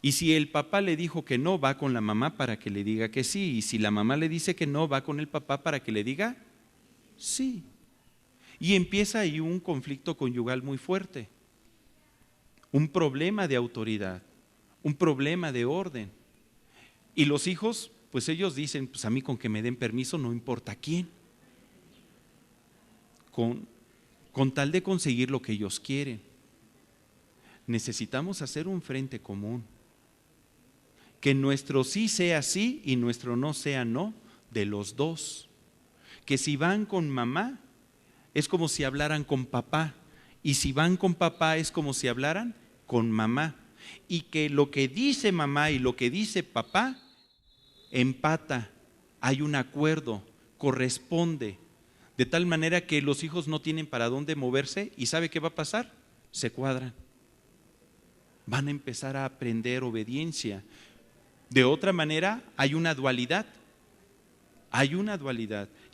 Y si el papá le dijo que no, va con la mamá para que le diga que sí. Y si la mamá le dice que no, va con el papá para que le diga sí. Y empieza ahí un conflicto conyugal muy fuerte. un problema de autoridad, un problema de orden. Y los hijos, pues ellos dicen, pues a mí con que me den permiso no importa quién, con tal de conseguir lo que ellos quieren. Necesitamos hacer un frente común, que nuestro sí sea sí y nuestro no sea no, de los dos. Que si van con mamá, es como si hablaran con papá, y si van con papá es como si hablaran con mamá, y que lo que dice mamá y lo que dice papá empata, hay un acuerdo, corresponde, de tal manera que los hijos no tienen para dónde moverse. ¿Y sabe qué va a pasar? Se cuadran, van a empezar a aprender obediencia. De otra manera hay una dualidad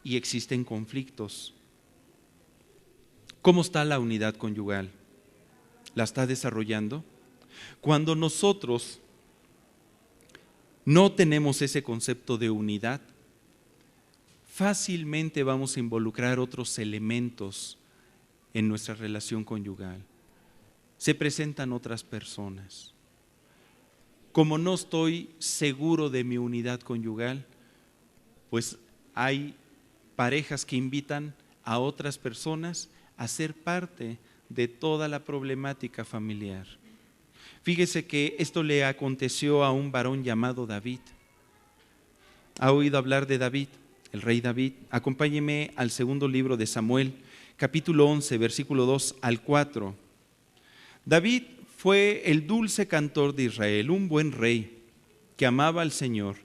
y existen conflictos. ¿Cómo está la unidad conyugal? ¿La está desarrollando? Cuando nosotros no tenemos ese concepto de unidad, fácilmente vamos a involucrar otros elementos en nuestra relación conyugal. Se presentan otras personas. Como no estoy seguro de mi unidad conyugal, pues hay parejas que invitan a otras personas a ser parte de toda la problemática familiar. Fíjese que esto le aconteció a un varón llamado David. ¿Ha oído hablar de David, el rey David? Acompáñeme al segundo libro de Samuel, capítulo 11, versículo 2 al 4. David fue el dulce cantor de Israel, un buen rey que amaba al Señor,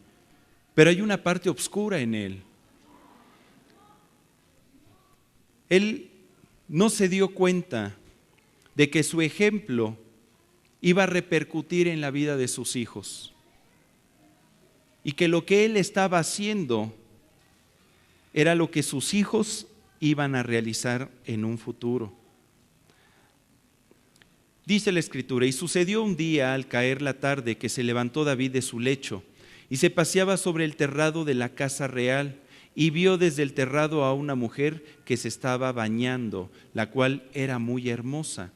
pero hay una parte oscura en él. Él no se dio cuenta de que su ejemplo iba a repercutir en la vida de sus hijos y que lo que él estaba haciendo era lo que sus hijos iban a realizar en un futuro. Dice la Escritura: y sucedió un día al caer la tarde que se levantó David de su lecho y se paseaba sobre el terrado de la casa real, y vio desde el terrado a una mujer que se estaba bañando, la cual era muy hermosa.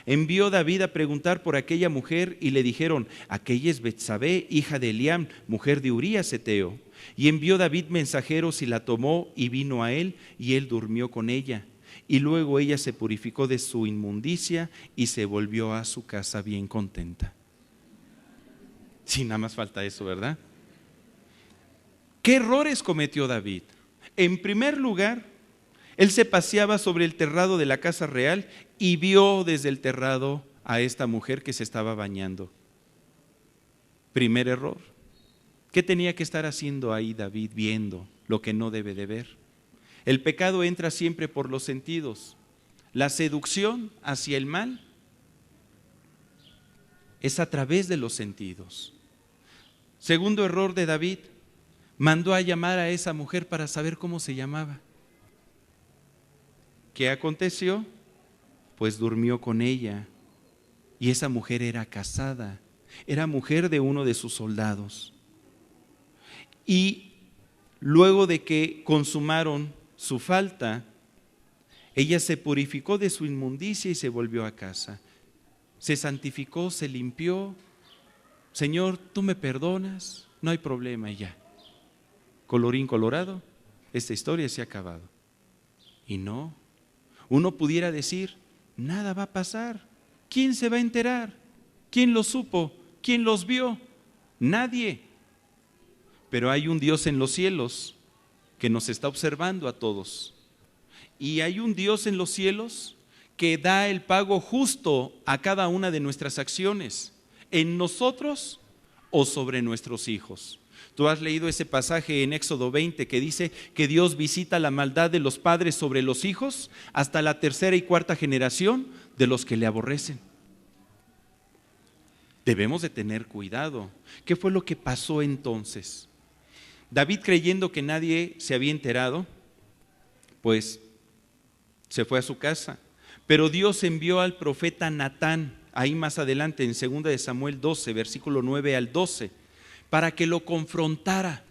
Envió David a preguntar por aquella mujer, y le dijeron: aquella es Betsabé, hija de Eliam, mujer de Urías Heteo. Y envió David mensajeros y la tomó y vino a él, y él durmió con ella. Y luego ella se purificó de su inmundicia y se volvió a su casa bien contenta. Sí, nada más falta eso, ¿verdad? ¿Qué errores cometió David? En primer lugar, él se paseaba sobre el terrado de la casa real y vio desde el terrado a esta mujer que se estaba bañando. Primer error. ¿Qué tenía que estar haciendo ahí David viendo lo que no debe de ver? El pecado entra siempre por los sentidos. La seducción hacia el mal es a través de los sentidos. Segundo error de David: mandó a llamar a esa mujer para saber cómo se llamaba. ¿Qué aconteció? Pues durmió con ella, y esa mujer era casada, era mujer de uno de sus soldados. Y luego de que consumaron su falta, ella se purificó de su inmundicia y se volvió a casa. Se santificó, se limpió. Señor, tú me perdonas, no hay problema, y ya. Colorín colorado, esta historia se ha acabado. Y no, uno pudiera decir: nada va a pasar. ¿Quién se va a enterar? ¿Quién lo supo? ¿Quién los vio? Nadie. Pero hay un Dios en los cielos que nos está observando a todos. Y hay un Dios en los cielos que da el pago justo a cada una de nuestras acciones, en nosotros o sobre nuestros hijos. Tú has leído ese pasaje en Éxodo 20 que dice que Dios visita la maldad de los padres sobre los hijos hasta la tercera y cuarta generación de los que le aborrecen. Debemos de tener cuidado. ¿Qué fue lo que pasó entonces? David, creyendo que nadie se había enterado, pues se fue a su casa. Pero Dios envió al profeta Natán, ahí más adelante en 2 de Samuel 12, versículo 9 al 12, para que lo confrontara.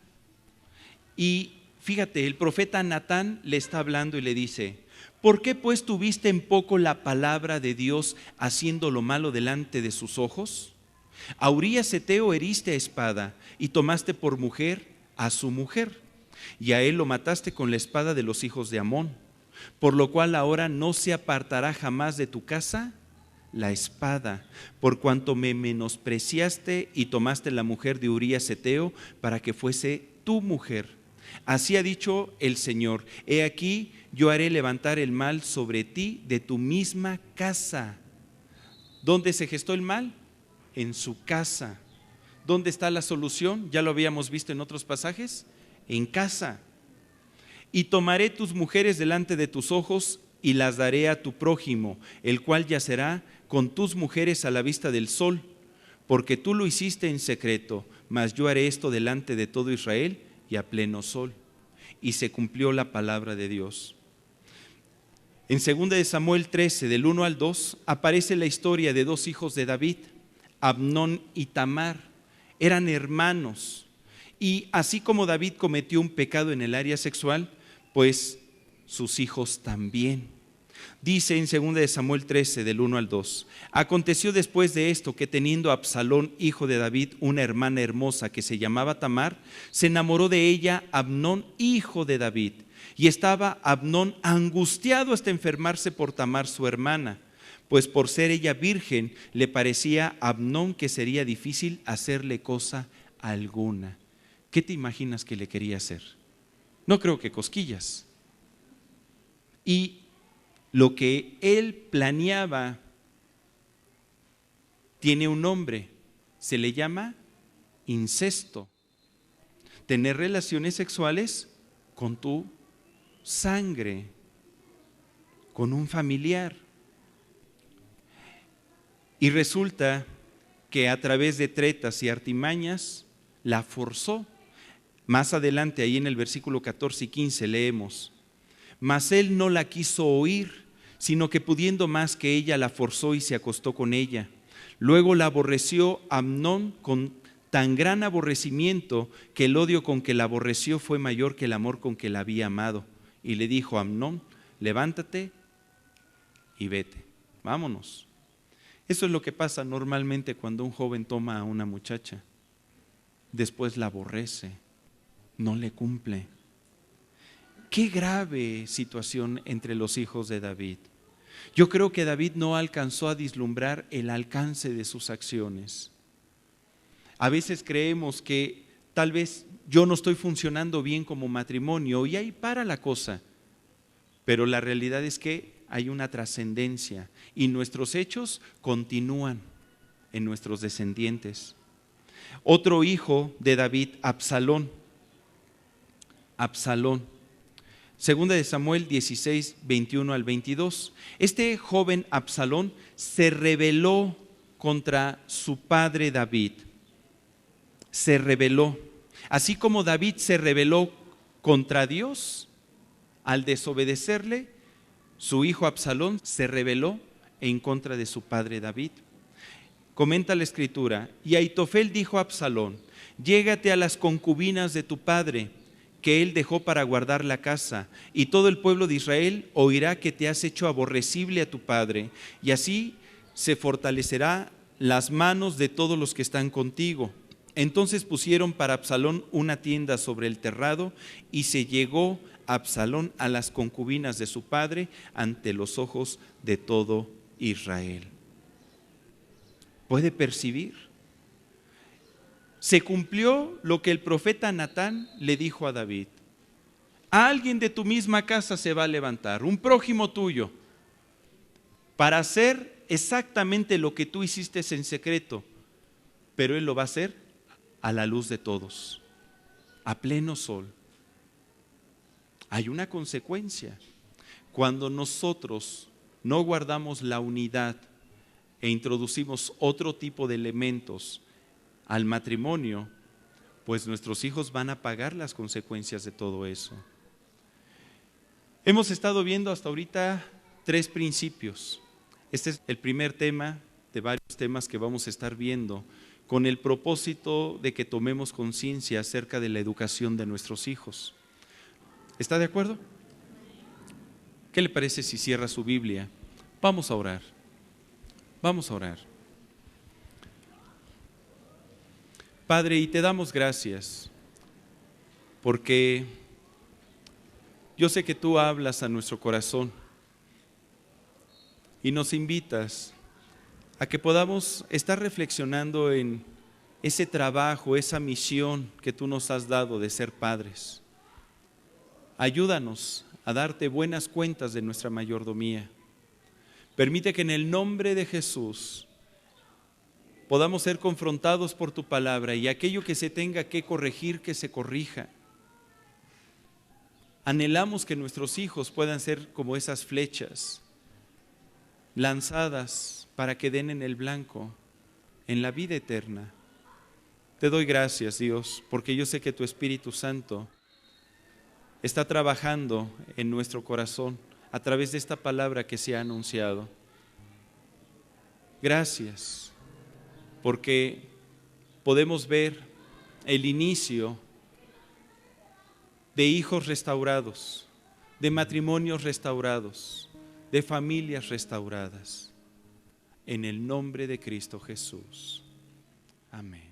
Y fíjate, el profeta Natán le está hablando y le dice: ¿Por qué pues tuviste en poco la palabra de Dios haciendo lo malo delante de sus ojos? A Urías Heteo heriste a espada y tomaste por mujer a su mujer, y a él lo mataste con la espada de los hijos de Amón, por lo cual ahora no se apartará jamás de tu casa la espada, por cuanto me menospreciaste y tomaste la mujer de Urías Heteo para que fuese tu mujer. Así ha dicho el Señor: he aquí, yo haré levantar el mal sobre ti de tu misma casa. ¿Dónde se gestó el mal? En su casa. ¿Dónde está la solución? Ya lo habíamos visto en otros pasajes. En casa. Y tomaré tus mujeres delante de tus ojos y las daré a tu prójimo, el cual yacerá con tus mujeres a la vista del sol, porque tú lo hiciste en secreto, mas yo haré esto delante de todo Israel y a pleno sol. Y se cumplió la palabra de Dios. En 2 de Samuel 13, del 1 al 2, aparece la historia de dos hijos de David, Amnón y Tamar. Eran hermanos. Y así como David cometió un pecado en el área sexual, pues sus hijos también. Dice en 2 de Samuel 13, del 1 al 2, aconteció después de esto que teniendo Absalón, hijo de David, una hermana hermosa que se llamaba Tamar, se enamoró de ella Amnón, hijo de David. Y estaba Amnón angustiado hasta enfermarse por Tamar su hermana, pues por ser ella virgen le parecía a Amnón que sería difícil hacerle cosa alguna. ¿Qué te imaginas que le quería hacer? No creo que cosquillas. Y lo que él planeaba tiene un nombre, se le llama incesto. Tener relaciones sexuales con tu sangre, con un familiar. Y resulta que a través de tretas y artimañas la forzó. Más adelante, ahí en el versículo 14 y 15 leemos: mas él no la quiso oír, sino que pudiendo más que ella la forzó y se acostó con ella. Luego la aborreció Amnón con tan gran aborrecimiento que el odio con que la aborreció fue mayor que el amor con que la había amado. Y le dijo a Amnón: levántate y vete, vámonos. Eso es lo que pasa normalmente cuando un joven toma a una muchacha. Después la aborrece, no le cumple. Qué grave situación entre los hijos de David. Yo creo que David no alcanzó a vislumbrar el alcance de sus acciones. A veces creemos que tal vez yo no estoy funcionando bien como matrimonio y ahí para la cosa. Pero la realidad es que hay una trascendencia y nuestros hechos continúan en nuestros descendientes. Otro hijo de David, Absalón. Segunda de Samuel 16, 21 al 22. Este joven Absalón se rebeló contra su padre David. Se rebeló. Así como David se rebeló contra Dios al desobedecerle, su hijo Absalón se rebeló en contra de su padre David. Comenta la escritura: y Ahitofel dijo a Absalón: llégate a las concubinas de tu padre, que él dejó para guardar la casa, y todo el pueblo de Israel oirá que te has hecho aborrecible a tu padre, y así se fortalecerá las manos de todos los que están contigo. Entonces pusieron para Absalón una tienda sobre el terrado, y se llegó Absalón a las concubinas de su padre ante los ojos de todo Israel. ¿Puede percibir? Se cumplió lo que el profeta Natán le dijo a David: a alguien de tu misma casa se va a levantar, un prójimo tuyo, para hacer exactamente lo que tú hiciste en secreto, pero él lo va a hacer a la luz de todos, a pleno sol. Hay una consecuencia. Cuando nosotros no guardamos la unidad e introducimos otro tipo de elementos al matrimonio, pues nuestros hijos van a pagar las consecuencias de todo eso. Hemos estado viendo hasta ahorita 3 principios. Este es el primer tema de varios temas que vamos a estar viendo, con el propósito de que tomemos conciencia acerca de la educación de nuestros hijos. ¿Está de acuerdo? ¿Qué le parece si cierra su Biblia? Vamos a orar. Vamos a orar. Padre, y te damos gracias porque yo sé que tú hablas a nuestro corazón y nos invitas a que podamos estar reflexionando en ese trabajo, esa misión que tú nos has dado de ser padres. Ayúdanos a darte buenas cuentas de nuestra mayordomía. Permite que en el nombre de Jesús podamos ser confrontados por tu palabra y aquello que se tenga que corregir, que se corrija. Anhelamos que nuestros hijos puedan ser como esas flechas lanzadas para que den en el blanco, en la vida eterna. Te doy gracias, Dios, porque yo sé que tu Espíritu Santo está trabajando en nuestro corazón a través de esta palabra que se ha anunciado. Gracias, porque podemos ver el inicio de hijos restaurados, de matrimonios restaurados, de familias restauradas. En el nombre de Cristo Jesús. Amén.